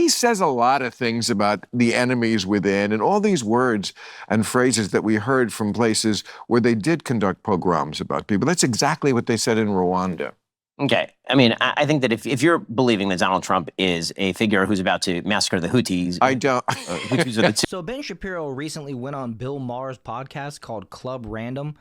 he says a lot of things about the enemies within and all these words and phrases that we heard from places where they did conduct pogroms about people. That's exactly what they said in Rwanda. Okay. I mean, I think that if you're believing that Donald Trump is a figure who's about to massacre the Houthis, I don't. Houthis are the So Ben Shapiro recently went on Bill Maher's podcast called Club Random,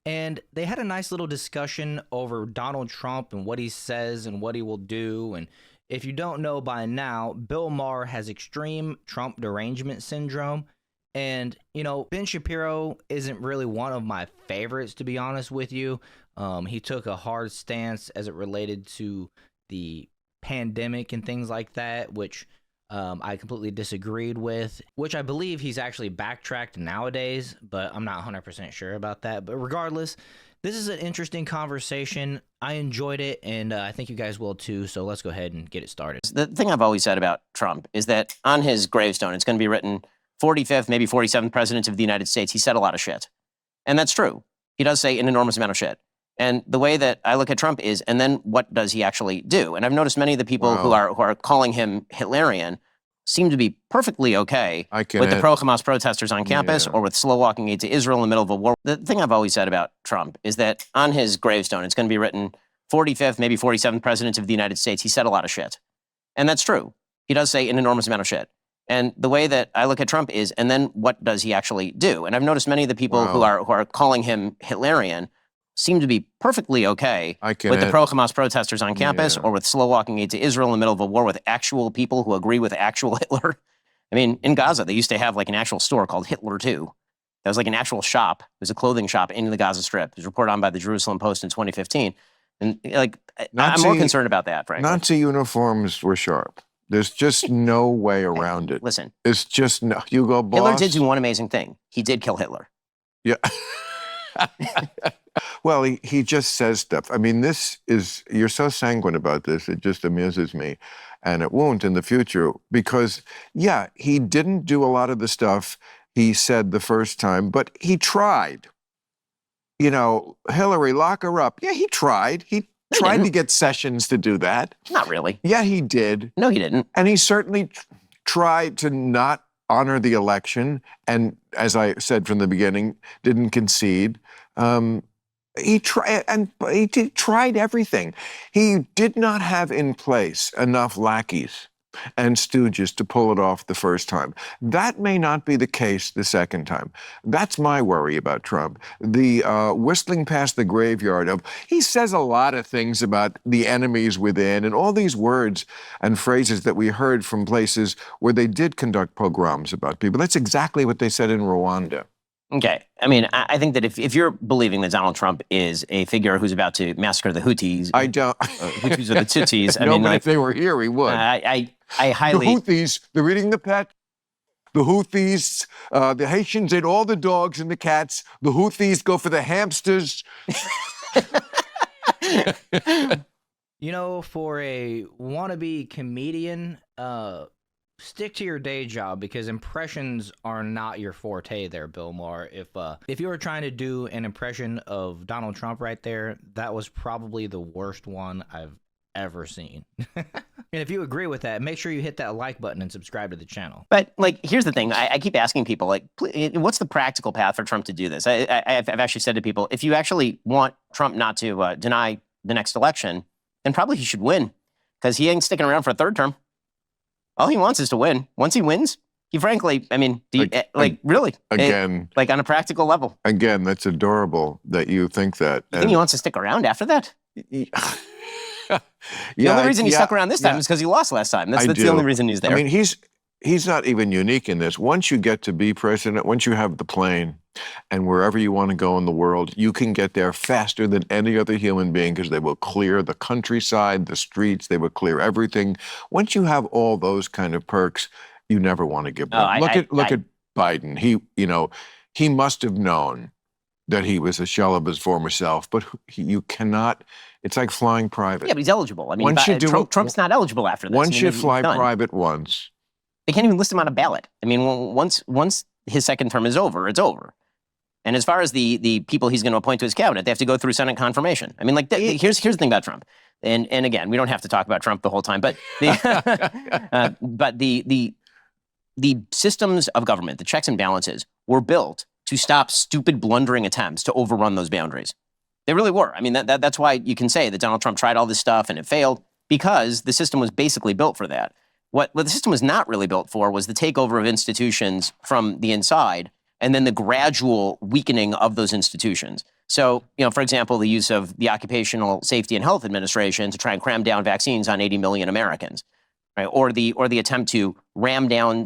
and they had a nice little discussion over Donald Trump and what he says and what he will do. And if you don't know by now, Bill Maher has extreme Trump derangement syndrome. And, you know, Ben Shapiro isn't really one of my favorites, to be honest with you. He took a hard stance as it related to the pandemic and things like that, which I completely disagreed with, which I believe he's actually backtracked nowadays, but I'm not 100% sure about that. But regardless, this is an interesting conversation. I enjoyed it, and I think you guys will too, so let's go ahead and get it started. The thing I've always said about Trump is that on his gravestone, it's going to be written 45th, maybe 47th president of the United States. He said a lot of shit. And that's true. He does say an enormous amount of shit. And the way that I look at Trump is, and then what does he actually do? And I've noticed many of the people who are calling him Hitlerian seem to be perfectly okay with the pro-Hamas protesters on campus or with slow walking aid to Israel in the middle of a war. The thing I've always said about Trump is that on his gravestone, it's going to be written 45th, maybe 47th president of the United States. He said a lot of shit. And that's true. He does say an enormous amount of shit. And the way that I look at Trump is, and then what does he actually do? And I've noticed many of the people who are calling him Hitlerian seem to be perfectly okay with the pro-Hamas protesters on campus or with slow walking aid to Israel in the middle of a war with actual people who agree with actual Hitler. I mean, in Gaza, they used to have like an actual store called Hitler 2. That was like an actual shop. It was a clothing shop in the Gaza Strip. It was reported on by the Jerusalem Post in 2015. And like, I'm more concerned about that, frankly. Nazi uniforms were sharp. There's just no way around it. Listen. It's just no. Hugo Boss. Hitler did do one amazing thing. He did kill Hitler. Yeah. Well, he just says stuff. I mean, you're so sanguine about this, it just amuses me. And it won't in the future because, yeah, he didn't do a lot of the stuff he said the first time, but he tried. You know, Hillary, lock her up. Yeah, he tried. He tried to get Sessions to do that. Not really. Yeah, he did. No, he didn't. And he certainly tried to not honor the election. And as I said from the beginning, didn't concede. He tried everything. He did not have in place enough lackeys and stooges to pull it off the first time. That may not be the case the second time. That's my worry about Trump. The whistling past the graveyard of, he says a lot of things about the enemies within and all these words and phrases that we heard from places where they did conduct pogroms about people. That's exactly what they said in Rwanda. Okay. I mean, I think that if you're believing that Donald Trump is a figure who's about to massacre the Houthis, I don't. Houthis are the Tutsis. I No, mean, but like, if they were here, he would. I highly. The Houthis, they're eating the pet. The Houthis, the Haitians ate all the dogs and the cats. The Houthis go for the hamsters. You know, for a wannabe comedian, stick to your day job because impressions are not your forte there, Bill Maher. If you were trying to do an impression of Donald Trump right there, that was probably the worst one I've ever seen. And if you agree with that, make sure you hit that like button and subscribe to the channel. But like, here's the thing. I keep asking people, like, what's the practical path for Trump to do this? I've actually said to people, if you actually want Trump not to deny the next election, then probably he should win because he ain't sticking around for a third term. All he wants is to win. Once he wins, he frankly, I mean, really? Again. Like on a practical level. Again, that's adorable that you think that. You think he wants to stick around after that? The only reason he stuck around this time is because he lost last time. That's the only reason he's there. I mean, he's not even unique in this. Once you get to be president, once you have the plane, and wherever you want to go in the world, you can get there faster than any other human being because they will clear the countryside, the streets, they will clear everything. Once you have all those kind of perks, you never want to give them. Look at Biden. He must have known that he was a shell of his former self, but you cannot. It's like flying private. Yeah, but he's eligible. I mean, Trump's not eligible after this. Once you fly private once. They can't even list him on a ballot. I mean, once his second term is over, it's over. And as far as the people he's going to appoint to his cabinet, they have to go through Senate confirmation. I mean, like, here's the thing about Trump. And again, we don't have to talk about Trump the whole time, but the systems of government, the checks and balances, were built to stop stupid, blundering attempts to overrun those boundaries. They really were. I mean, that's why you can say that Donald Trump tried all this stuff and it failed, because the system was basically built for that. What the system was not really built for was the takeover of institutions from the inside and then the gradual weakening of those institutions. So, for example, the use of the Occupational Safety and Health Administration to try and cram down vaccines on 80 million Americans, right? Or the attempt to ram down,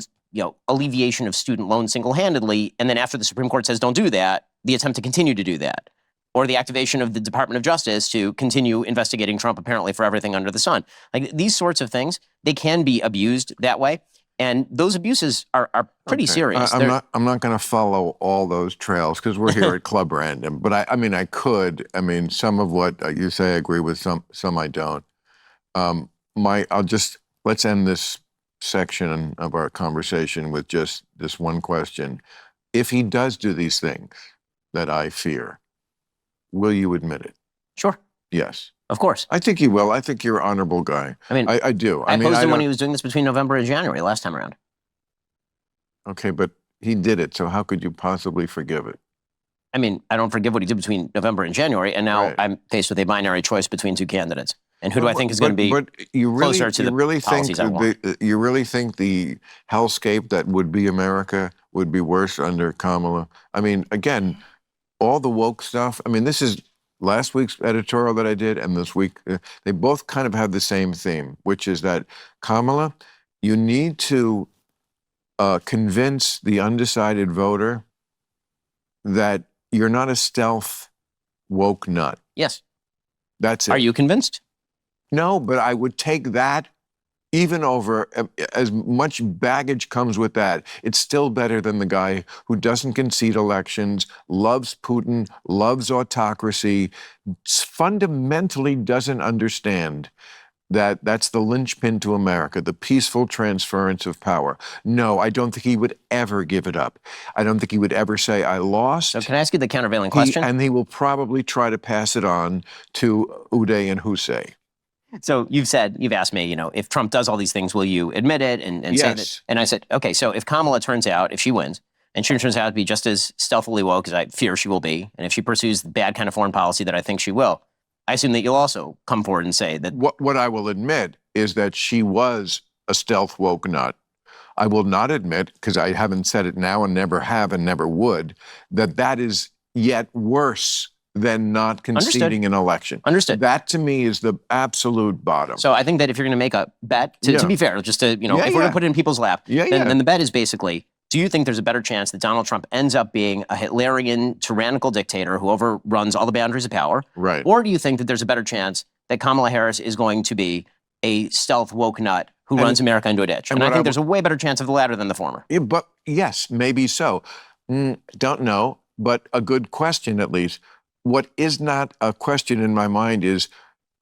alleviation of student loans single-handedly, and then after the Supreme Court says don't do that, the attempt to continue to do that. Or the activation of the Department of Justice to continue investigating Trump apparently for everything under the sun. Like, these sorts of things, they can be abused that way. And those abuses are pretty serious. I'm not going to follow all those trails because we're here at Club Random. But I could. Some of what you say I agree with. Some I don't. Let's end this section of our conversation with just this one question. If he does do these things that I fear, will you admit it? Sure. Yes. Of course. I think you will. I think you're an honorable guy. I do. I opposed him when he was doing this between November and January last time around. Okay, but he did it, so how could you possibly forgive it? I don't forgive what he did between November and January, and now Right. I'm faced with a binary choice between two candidates. And who do I think is going to be closer to the policies I want? You really think the hellscape that would be America would be worse under Kamala? Again, all the woke stuff. This is last week's editorial that I did, and this week, they both kind of have the same theme, which is that, Kamala, you need to convince the undecided voter that you're not a stealth woke nut. Yes. That's it. Are you convinced? No, but I would take that even over, as much baggage comes with that. It's still better than the guy who doesn't concede elections, loves Putin, loves autocracy, fundamentally doesn't understand that that's the linchpin to America, the peaceful transference of power. No, I don't think he would ever give it up. I don't think he would ever say, I lost. So can I ask you the countervailing question? And he will probably try to pass it on to Uday and Hussein. So you've asked me, if Trump does all these things, will you admit it and Yes. say that? And I said, okay, so if Kamala turns out, if she wins, and she turns out to be just as stealthily woke as I fear she will be, and if she pursues the bad kind of foreign policy that I think she will, I assume that you'll also come forward and say that. What I will admit is that she was a stealth woke nut. I will not admit, because I haven't said it now and never have and never would, that is yet worse than not conceding an election. Understood. That to me is the absolute bottom. So I think that if you're going to make a bet, to be fair, just to, if we're going to put it in people's lap, then the bet is basically, do you think there's a better chance that Donald Trump ends up being a Hitlerian, tyrannical dictator who overruns all the boundaries of power? Right. Or do you think that there's a better chance that Kamala Harris is going to be a stealth woke nut who runs America into a ditch? And I think there's a way better chance of the latter than the former. Yeah, but yes, maybe so. Don't know, but a good question at least. What is not a question in my mind is,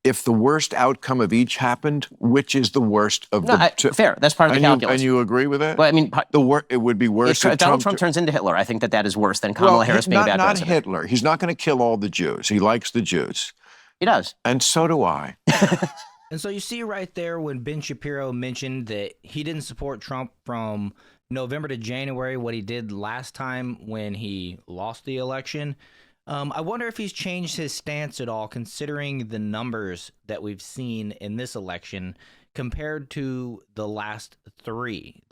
if the worst outcome of each happened, which is the worst of the two? Fair. That's part of the calculus. And you agree with that? Well, it would be worse if Donald Trump turns into Hitler. I think that is worse than Kamala Harris being a bad president. Not Hitler. He's not going to kill all the Jews. He likes the Jews. He does. And so do I. And so you see right there when Ben Shapiro mentioned that he didn't support Trump from November to January, what he did last time when he lost the election. I wonder if he's changed his stance at all, considering the numbers that we've seen in this election compared to the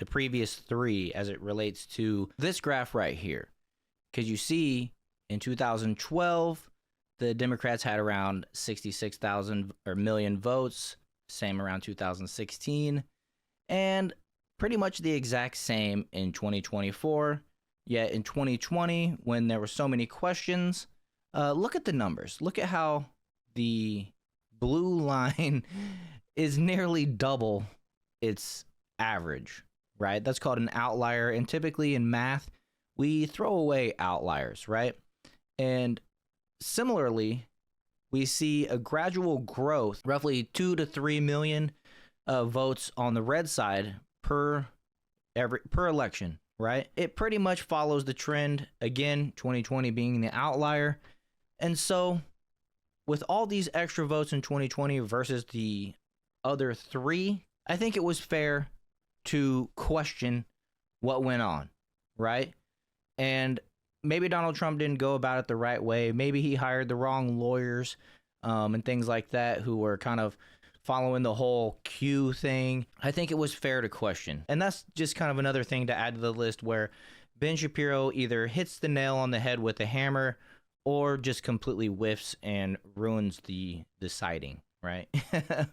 previous three, as it relates to this graph right here. Because you see, in 2012, the Democrats had around 66,000 or million votes, same around 2016, and pretty much the exact same in 2024. Yet in 2020, when there were so many questions, look at the numbers. Look at how the blue line is nearly double its average, right? That's called an outlier. And typically in math, we throw away outliers, right? And similarly, we see a gradual growth, roughly 2 to 3 million votes on the red side per election. right? It pretty much follows the trend. Again, 2020 being the outlier. And so, with all these extra votes in 2020 versus the other three, I think it was fair to question what went on, right? And maybe Donald Trump didn't go about it the right way. Maybe he hired the wrong lawyers and things like that who were kind of following the whole Q thing. I think it was fair to question. And that's just kind of another thing to add to the list where Ben Shapiro either hits the nail on the head with a hammer or just completely whiffs and ruins the sighting, right?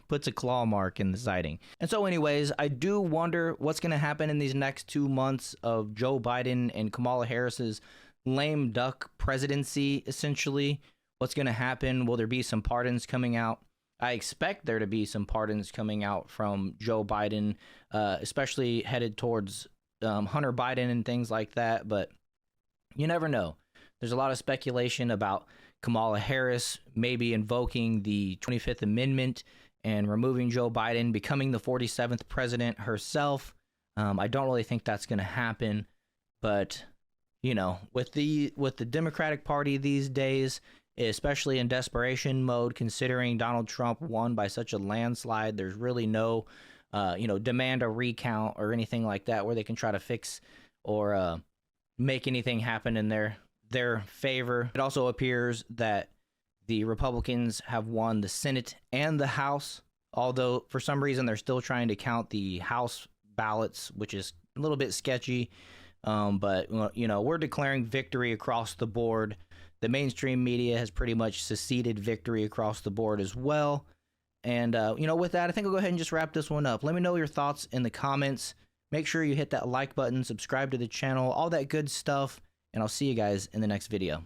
Puts a claw mark in the sighting. And so anyways, I do wonder what's going to happen in these next 2 months of Joe Biden and Kamala Harris's lame duck presidency, essentially. What's going to happen? Will there be some pardons coming out? I expect there to be some pardons coming out from Joe Biden, especially headed towards Hunter Biden and things like that. But you never know. There's a lot of speculation about Kamala Harris maybe invoking the 25th Amendment and removing Joe Biden, becoming the 47th president herself. I don't really think that's going to happen. But, you know, with the Democratic Party these days, especially in desperation mode, considering Donald Trump won by such a landslide, there's really no, demand a recount or anything like that where they can try to fix or make anything happen in their favor. It also appears that the Republicans have won the Senate and the House, although for some reason they're still trying to count the House ballots, which is a little bit sketchy. But, we're declaring victory across the board. The mainstream media has pretty much seceded victory across the board as well. And, with that, I think I'll go ahead and just wrap this one up. Let me know your thoughts in the comments. Make sure you hit that like button, subscribe to the channel, all that good stuff. And I'll see you guys in the next video.